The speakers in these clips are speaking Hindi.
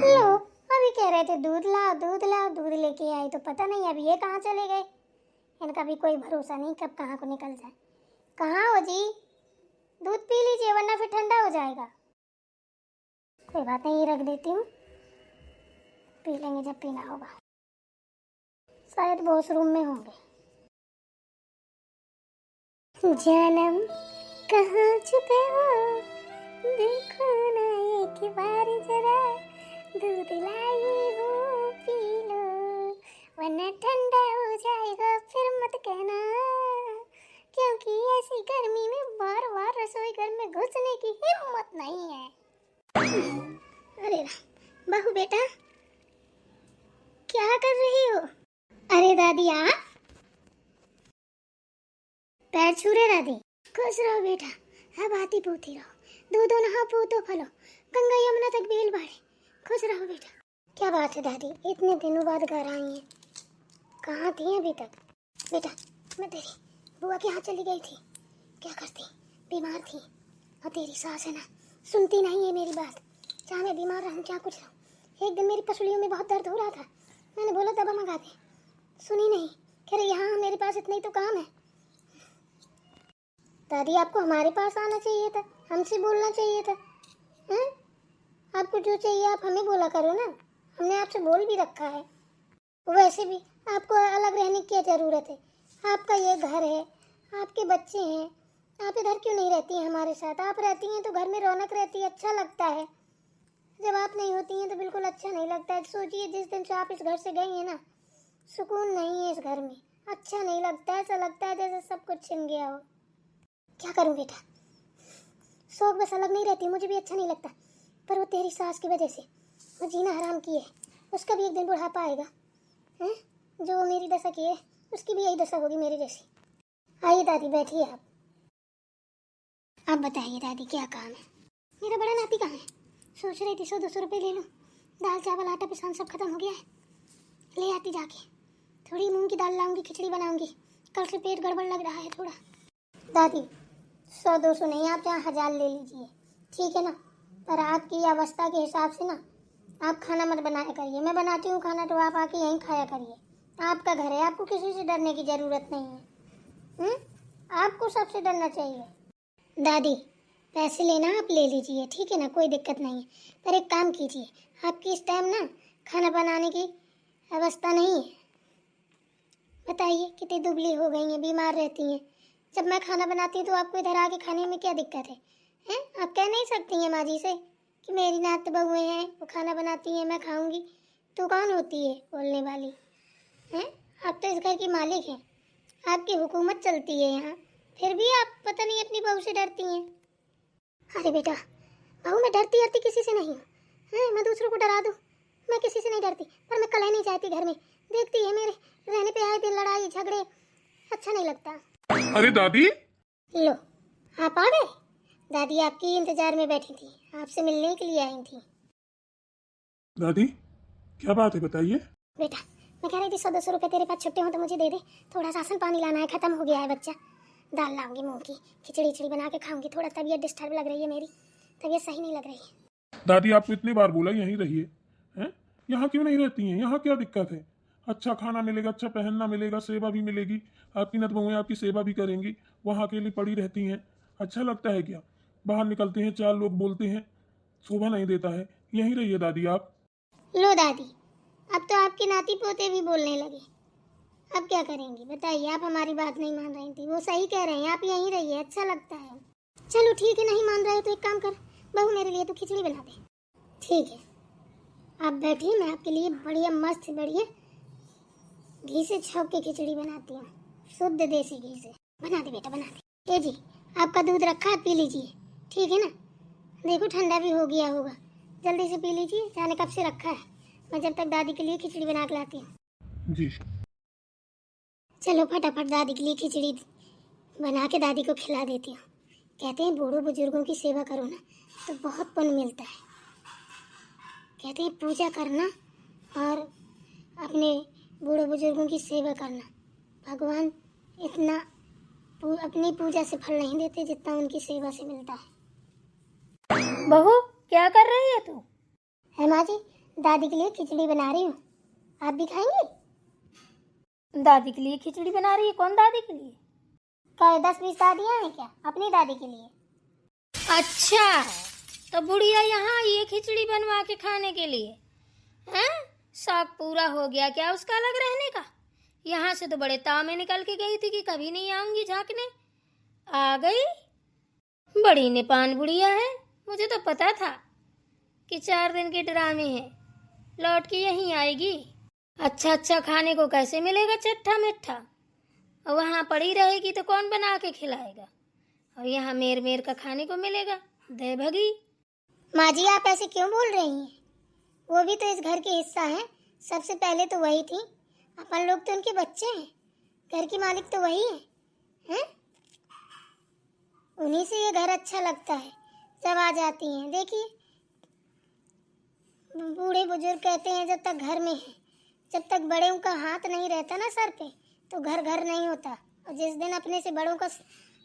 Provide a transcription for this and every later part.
लो, अभी कह रहे थे दूध लाओ दूध लाओ, दूध लेके आई तो पता नहीं अभी ये कहाँ चले गए। इनका भी कोई भरोसा नहीं कब कहाँ को निकल जाए। कहाँ हो जी? दूध पी लीजिए वरना फिर ठंडा हो जाएगा। कोई बात नहीं, रख देती हूँ, पी लेंगे जब पीना होगा। शायद वॉशरूम में होंगे। जानम कहाँ छुपे हो, देखो ना एक बार जरा, दूध लाई हूँ पी लो वरना ठंडा हो जाएगा फिर मत कहना, क्योंकि ऐसी गर्मी में बार बार रसोई घर में घुसने की हिम्मत नहीं है। अरे बहू बेटा क्या कर रही हो? अरे दादी आप पैर छू रहे दादी? खुश रहो बेटा, अब आती पोती रहो, दूधो नहा पूतो फलो, गंगा यमुना तक बेल बाढ़े, खुश रहो बेटा। क्या बात है दादी, इतने दिनों बाद घर आई हैं, कहाँ थी अभी तक? बेटा मैं तेरी बुआ के यहाँ चली गई थी। क्या करती, बीमार थी, और तेरी सास है ना सुनती नहीं है मेरी बात, चाहे मैं बीमार रहूँ क्या कुछ रहूँ। एक दिन मेरी पसलियों में बहुत दर्द हो रहा था, मैंने बोला दवा मंगा दे, सुनी नहीं, कह रही यहाँ मेरे पास इतना ही तो काम है। दादी आपको हमारे पास आना चाहिए था, हमसे बोलना चाहिए था। हैं? आपको जो चाहिए आप हमें बोला करो ना, हमने आपसे बोल भी रखा है। वैसे भी आपको अलग रहने की क्या ज़रूरत है, आपका ये घर है, आपके बच्चे हैं, आप इधर क्यों नहीं रहती हैं हमारे साथ? आप रहती हैं तो घर में रौनक रहती है, अच्छा लगता है। जब आप नहीं होती हैं तो बिल्कुल अच्छा नहीं लगता है। सोचिए जिस दिन से आप इस घर से गई हैं ना, सुकून नहीं है इस घर में, अच्छा नहीं लगता है, ऐसा लगता है जैसे सब कुछ छिन गया हो। क्या करूं बेटा, शौक बस अलग नहीं रहती, मुझे भी अच्छा नहीं लगता, पर वो तेरी सास की वजह से वो जीना हराम की है, उसका भी एक दिन बुढ़ापा आएगा हैं? जो मेरी दशा की है उसकी भी यही दशा होगी मेरी जैसी। आइए दादी बैठिए आप बताइए दादी क्या काम है? मेरा बड़ा नाती कहाँ है? सोच रही थी 100-200 रुपये ले लूँ, दाल चावल आटा पिसान सब खत्म हो गया है, ले आती जाके, थोड़ी मूंग की दाल लाऊंगी, खिचड़ी बनाऊंगी, कल से पेट गड़बड़ लग रहा है थोड़ा। दादी 100-200 नहीं, आप चाहे 1000 ले लीजिए, ठीक है ना, पर आपकी अवस्था के हिसाब से ना आप खाना मत बनाया करिए, मैं बनाती हूँ खाना तो आप आके यहीं खाया करिए। आपका घर है, आपको किसी से डरने की ज़रूरत नहीं है। आपको सबसे डरना चाहिए। दादी पैसे लेना आप ले लीजिए, ठीक है ना, कोई दिक्कत नहीं है, पर एक काम कीजिए, आपकी इस टाइम ना खाना बनाने की अवस्था नहीं है। बताइए कितनी दुबली हो गई हैं, बीमार रहती हैं, जब मैं खाना बनाती हूँ तो आपको इधर आके खाने में क्या दिक्कत है? हैं? आप कह नहीं सकती हैं माँ जी से कि मेरी नात बहुएं हैं, वो खाना बनाती हैं मैं खाऊंगी, तो कौन होती है बोलने वाली? हैं? आप तो इस घर की मालिक हैं, आपकी हुकूमत चलती है यहाँ, फिर भी आप पता नहीं अपनी बहू से डरती हैं। अरे बेटा बहू मैं डरती किसी से नहीं हूँ, मैं दूसरों को डरा दूँ, मैं किसी से नहीं डरती, पर मैं कलह नहीं चाहती घर में, देखती है मेरे रहने पे आए दिन लड़ाई झगड़े, अच्छा नहीं लगता। अरे दादी, लो आप आ गए। दादी आपकी इंतजार में बैठी थी, आपसे मिलने के लिए आई थी। दादी क्या बात है बताइए। बेटा मैं कह रही थी 100-200 रुपये तेरे पास छुट्टे हो तो मुझे दे दे, थोड़ा राशन पानी लाना है, खत्म हो गया है बच्चा, दाल लाऊंगी मूंग की, खिचड़ी बना के खाऊंगी, थोड़ा तबीयत डिस्टर्ब लग रही है, मेरी तबीयत सही नहीं लग रही है। दादी आपको इतनी बार बोला यहीं रहिए, हैं? यहाँ क्यों नहीं रहती हैं? यहाँ क्या दिक्कत है? अच्छा खाना मिलेगा, अच्छा पहनना मिलेगा, सेवा भी मिलेगी, आपकी नत बहुएं आपकी सेवा भी करेंगी, वहाँ अकेली पड़ी रहती हैं, अच्छा लगता है क्या? बाहर निकलते हैं 4 लोग बोलते हैं, शोभा नहीं देता है, यहीं रहिए दादी आप। लो दादी अब तो आपके नाती पोते भी बोलने लगे, अब क्या करेंगी बताइए? आप हमारी बात नहीं मान रही थी, वो सही कह रहे हैं, आप यहीं रहिए, अच्छा लगता है। चलो ठीक है, नहीं मान रहे हो तो एक काम कर, बहू मेरे लिए तो खिचड़ी बना दे। ठीक है आप बैठिए, मैं आपके लिए बढ़िया मस्त बढ़िया घी से छौंक के खिचड़ी बनाती हूँ, शुद्ध देसी घी से। बना दे बेटा बना दे। ये जी आपका दूध रखा है, पी लीजिए, ठीक है ना, देखो ठंडा भी हो गया होगा, जल्दी से पी लीजिए, जाने कब से रखा है, मैं जब तक दादी के लिए खिचड़ी बना के लाती हूँ। जी चलो फटाफट दादी के लिए खिचड़ी बना के दादी को खिला देती हूँ। कहते हैं बूढ़ों बुजुर्गों की सेवा करो ना तो बहुत पुण्य मिलता है, कहते हैं पूजा करना और अपने बूढ़ों बुजुर्गों की सेवा करना, भगवान इतना अपनी पूजा से फल नहीं देते जितना उनकी सेवा से मिलता है। बहू क्या कर रही है तू? है माँ जी, दादी के लिए खिचड़ी बना रही हूँ, आप भी खाएंगी? दादी के लिए खिचड़ी बना रही है? कौन दादी के लिए? क्या 10-20 दादियाँ हैं क्या अपनी दादी के लिए? अच्छा, तो बुढ़िया यहाँ आई है खिचड़ी बनवा के खाने के लिए? हैं? शौक पूरा हो गया क्या उसका अलग रहने का? यहाँ से तो बड़े ताव में निकल के गई थी कि कभी नहीं आऊंगी झांकने, आ गई। बड़ी निपान बुढ़िया है, मुझे तो पता था कि 4 दिन के ड्रामे हैं, लौट के यहीं आएगी। अच्छा अच्छा खाने को कैसे मिलेगा चट्टा मिट्ठा, और वहाँ पड़ी रहेगी तो कौन बना के खिलाएगा, और यहाँ मेर मेर का खाने को मिलेगा, दे भगी। माँ जी आप ऐसे क्यों बोल रही हैं? वो भी तो इस घर के हिस्सा है, सबसे पहले तो वही थी, अपन लोग तो उनके बच्चे हैं, घर की मालिक तो वही है, हैं? उन्हीं से ये घर अच्छा लगता है जब आ जाती हैं। देखिए बूढ़े बुजुर्ग कहते हैं जब तक घर में है, जब तक बड़ों का हाथ नहीं रहता ना सर पे तो घर घर नहीं होता, और जिस दिन अपने से बड़ों का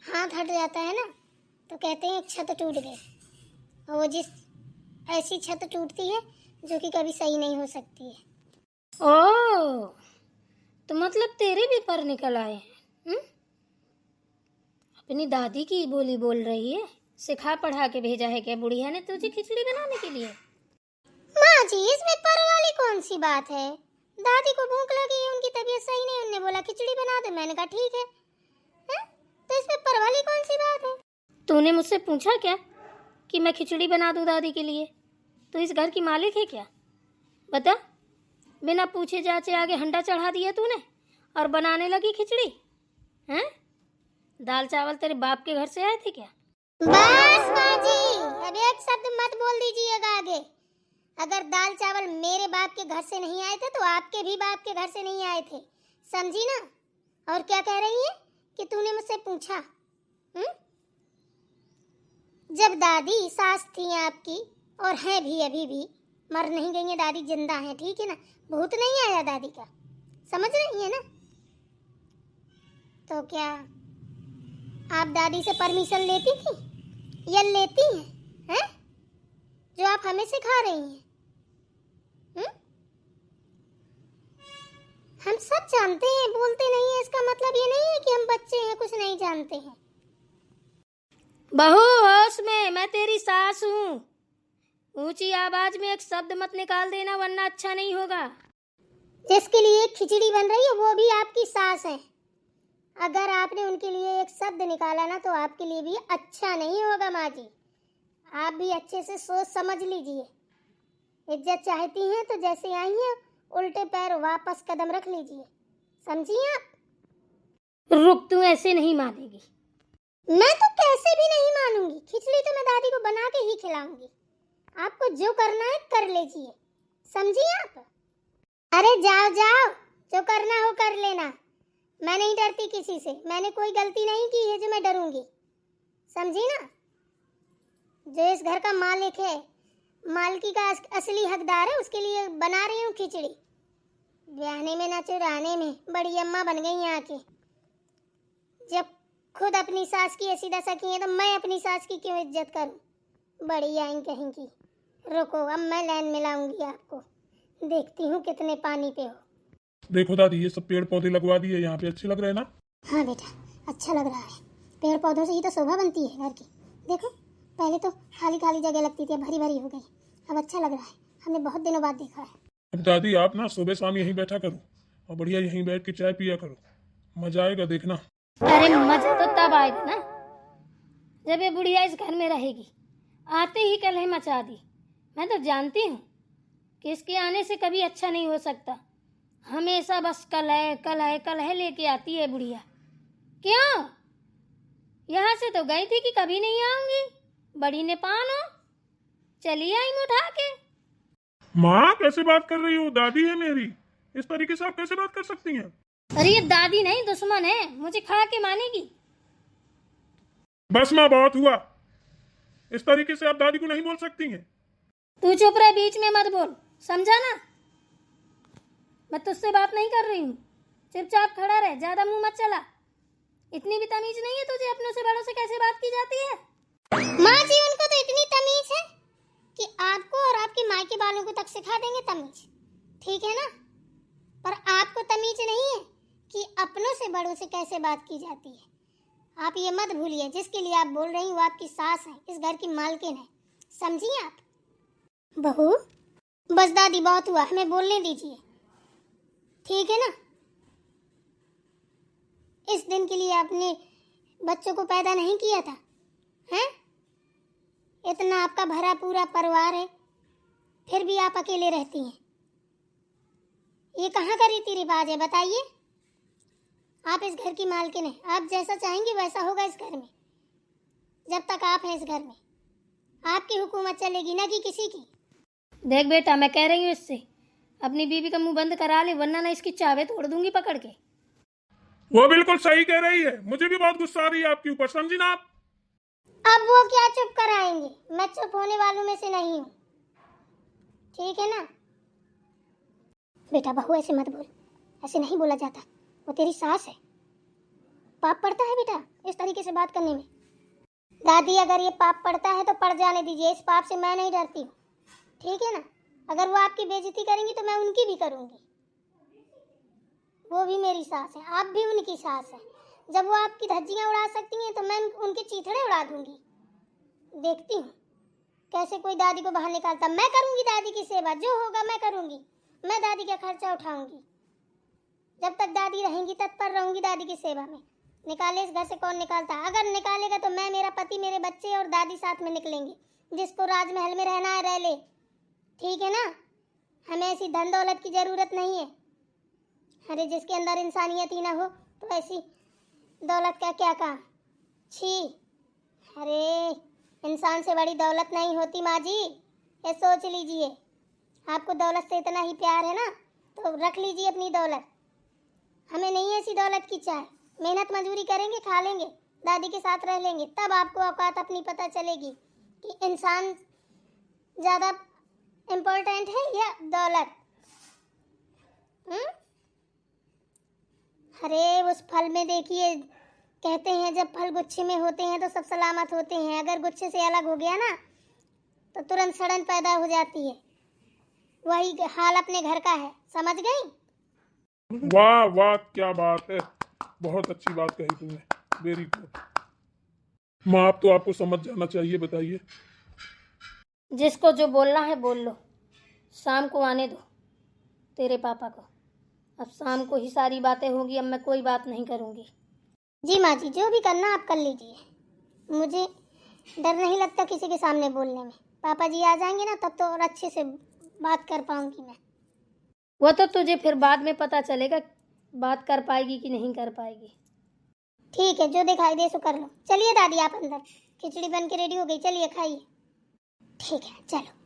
हाथ हट जाता है ना तो कहते हैं छत टूट गई, और वो जिस ऐसी छत टूटती है जो कि कभी सही नहीं हो सकती है। ओ, तो मतलब तेरे भी पर निकल आए हैं? अपनी दादी की बोली बोल रही है, सिखा पढ़ा के भेजा है क्या बुढ़िया ने तुझे खिचड़ी बनाने के लिए? माँ जी इसमें पर वाली कौन सी बात है? दादी को भूख लगी, उनकी तबीयत सही नहीं, उन्होंने बोला खिचड़ी बना दे, मैंने कहा ठीक है, हैं? तो इसमें पर वाली कौन सी बात है? तूने मुझसे पूछा क्या कि मैं खिचड़ी बना दूं दादी के लिए? तू इस घर की मालिक है क्या? बता, बिना पूछे जाचे आगे हंडा चढ़ा दिया तूने और बनाने लगी खिचड़ी, हैं? दाल चावल तेरे बाप के घर से आए थे क्या? बस माँ जी अब एक शब्द मत बोल दीजिएगा आगे। अगर दाल चावल मेरे बाप के घर से नहीं आए थे तो आपके भी बाप के घर से नहीं आए थे, समझी ना? और क्या कह रही है कि तूने मुझसे पूछा? जब दादी सास थी आपकी और है भी, अभी भी मर नहीं गई है दादी, जिंदा है, ठीक है ना? भूत नहीं आया दादी का, समझ रही है ना? तो क्या आप दादी से परमिशन लेती थी या लेती हैं? जो आप हमें सिखा रही हैं? हम सब जानते हैं, बोलते नहीं है इसका मतलब ये नहीं है कि हम बच्चे हैं कुछ नहीं जानते हैं। बहू होश में, मैं तेरी सास हूँ। ऊंची आवाज में एक शब्द मत निकाल देना वरना अच्छा नहीं होगा। जिसके लिए खिचड़ी बन रही है वो भी आपकी सास है, अगर आपने उनके लिए एक शब्द निकाला ना तो आपके लिए भी अच्छा नहीं होगा माँ जी। आप भी अच्छे से सोच समझ लीजिए, इज्जत चाहती हैं तो जैसे आई हैं उल्टे पैर वापस कदम रख लीजिए, समझिए आप? रुक, तू ऐसे नहीं मानेगी। मैं तो कैसे भी नहीं मानूंगी, खिचड़ी तो मैं दादी को बना के ही खिलाऊंगी, आपको जो करना है कर लीजिए, समझिए आप? अरे जाओ जाओ, जो करना हो कर लेना, मैं नहीं डरती किसी से, मैंने कोई गलती नहीं की है जो मैं डरूंगी, समझी ना? जो इस घर का मालिक है, मालकी का असली हकदार है, उसके लिए बना रही हूँ खिचड़ी, ब्याहने में ना चुराने में बड़ी अम्मा बन गई यहाँ की। जब खुद अपनी सास की ऐसी दशा की है तो मैं अपनी सास की क्यों इज्जत करूं? बड़ी आइन कहेंगी। रुको अब मैं लाइन मिलाऊंगी आपको, देखती हूँ कितने पानी पे हो। देखो दादी ये सब पेड़ पौधे लगवा दिए यहाँ पे, अच्छे लग रहे हैं ना? हाँ बेटा अच्छा लग रहा है, पेड़ पौधों से ही तो शोभा बनती है घर की। देखो पहले तो खाली खाली जगह लगती थी, भरी भरी हो गई, अब अच्छा लग रहा है, हमने बहुत दिनों बाद देखा है। अब दादी आप ना सुबह शाम यहीं बैठा करो और बढ़िया यहीं बैठ के चाय पिया करो, मजा आएगा देखना। अरे मजा तो तब आएगा ना जब ये बुढ़िया इस घर में रहेगी। आते ही कलह मचा दी, मैं तो जानती हूँ कि इसके आने से कभी अच्छा नहीं हो सकता, हमेशा बस कलह कलह कलह लेके आती है बुढ़िया। क्यों? यहाँ से तो गई थी कि कभी नहीं आऊंगी, बड़ी निपान हो, चली आई उठा के। माँ कैसे बात कर रही हो? दादी है मेरी, इस तरीके से आप कैसे बात कर सकती हैं? अरे ये दादी नहीं दुश्मन है, मुझे खा के मानेगी। बस माँ बहुत हुआ, इस तरीके से आप दादी को नहीं बोल सकती हैं। तू चुप रहे, बीच में मत बोल, समझा ना? मैं तुझसे बात नहीं कर रही हूँ, चुपचाप खड़ा रह, ज्यादा मुंह मत चला। इतनी भी तमीज नहीं है तुझे अपनों से बड़ों से कैसे बात की जाती है? माँ जी उनको तो इतनी तमीज है, कि आपको और आपकी माँ के बालों को तक सिखा देंगे तमीज, ठीक है ना? पर आपको तमीज नहीं है कि अपनों से बड़ों से कैसे बात की जाती है। आप ये मत भूलिए, जिसके लिए आप बोल रही हो वो आपकी सास है, इस घर की मालकिन है, समझिए आप। बहू, बस दादी बहुत हुआ, हमें बोलने दीजिए, ठीक है ना? इस दिन के लिए आपने बच्चों को पैदा नहीं किया था, हैं? इतना आपका भरा पूरा परिवार है, फिर भी आप अकेले रहती हैं। ये कहाँ का रीति रिवाज है बताइए? आप इस घर की मालकिन हैं, आप जैसा चाहेंगे वैसा होगा इस घर में। जब तक आप हैं इस घर में, आपकी हुकूमत चलेगी, ना कि किसी की। देख बेटा, मैं कह रही हूँ इससे अपनी बीवी का मुंह बंद करा ले, वरना ना इसकी चाबें तोड़ दूंगी पकड़ के। वो बिल्कुल सही कह रही है, मुझे भी बहुत गुस्सा आ रही है आपके ऊपर, समझी ना आप? अब वो क्या चुप कराएंगे? मैं चुप होने वालों में से नहीं हूँ, ठीक है ना? बेटा बहू ऐसे मत बोल, ऐसे नहीं बोला जाता, वो तेरी सास है। पाप पड़ता है बेटा इस तरीके से बात करने में। दादी, अगर ये पाप पड़ता है तो पड़ जाने दीजिए, इस पाप से मैं नहीं डरती हूँ, ठीक है ना? अगर वो आपकी बेइज्जती करेंगी तो मैं उनकी भी करूँगी। वो भी मेरी सास है, आप भी उनकी सास है। जब वो आपकी धज्जियाँ उड़ा सकती हैं तो मैं उनके चीथड़े उड़ा दूंगी। देखती हूँ कैसे कोई दादी को बाहर निकालता। मैं करूँगी दादी की सेवा, जो होगा मैं करूँगी। मैं दादी का खर्चा उठाऊंगी, जब तक दादी रहेंगी तत्पर रहूंगी दादी की सेवा में। निकाले इस घर से कौन निकालता? अगर निकालेगा तो मैं, मेरा पति, मेरे बच्चे और दादी साथ में निकलेंगे। जिसको राजमहल में रहना है रह ले, ठीक है ना? हमें ऐसी धन दौलत की जरूरत नहीं है। अरे जिसके अंदर इंसानियत ही ना हो तो ऐसी दौलत का क्या काम? छी! अरे इंसान से बड़ी दौलत नहीं होती माँ जी, ये सोच लीजिए। आपको दौलत से इतना ही प्यार है ना, तो रख लीजिए अपनी दौलत। हमें नहीं ऐसी दौलत की चाह। मेहनत मजदूरी करेंगे, खा लेंगे, दादी के साथ रह लेंगे, तब आपको औकात अपनी पता चलेगी कि इंसान ज़्यादा इम्पोर्टेंट है या दौलत। अरे उस फल में देखिए, कहते हैं जब फल गुच्छे में होते हैं तो सब सलामत होते हैं। अगर गुच्छे से अलग हो गया ना तो तुरंत सड़न पैदा हो जाती है। वही हाल अपने घर का है, समझ गई? वाह वाह, क्या बात है, बहुत अच्छी बात कही तुमने, वेरी गुड। माँ, आप तो आपको समझ जाना चाहिए, बताइए। जिसको जो बोलना है बोल लो, शाम को आने दो तेरे पापा को। अब शाम को ही सारी बातें होंगी, अब मैं कोई बात नहीं करूँगी। जी माँ जी, जो भी करना आप कर लीजिए, मुझे डर नहीं लगता किसी के सामने बोलने में। पापा जी आ जाएंगे ना तब तो और अच्छे से बात कर पाऊंगी मैं। वो तो तुझे फिर बाद में पता चलेगा बात कर पाएगी कि नहीं कर पाएगी। ठीक है, जो दिखाई दे सो कर लो। चलिए दादी आप अंदर, खिचड़ी बन के रेडी हो गई, चलिए खाइए। ठीक है चलो।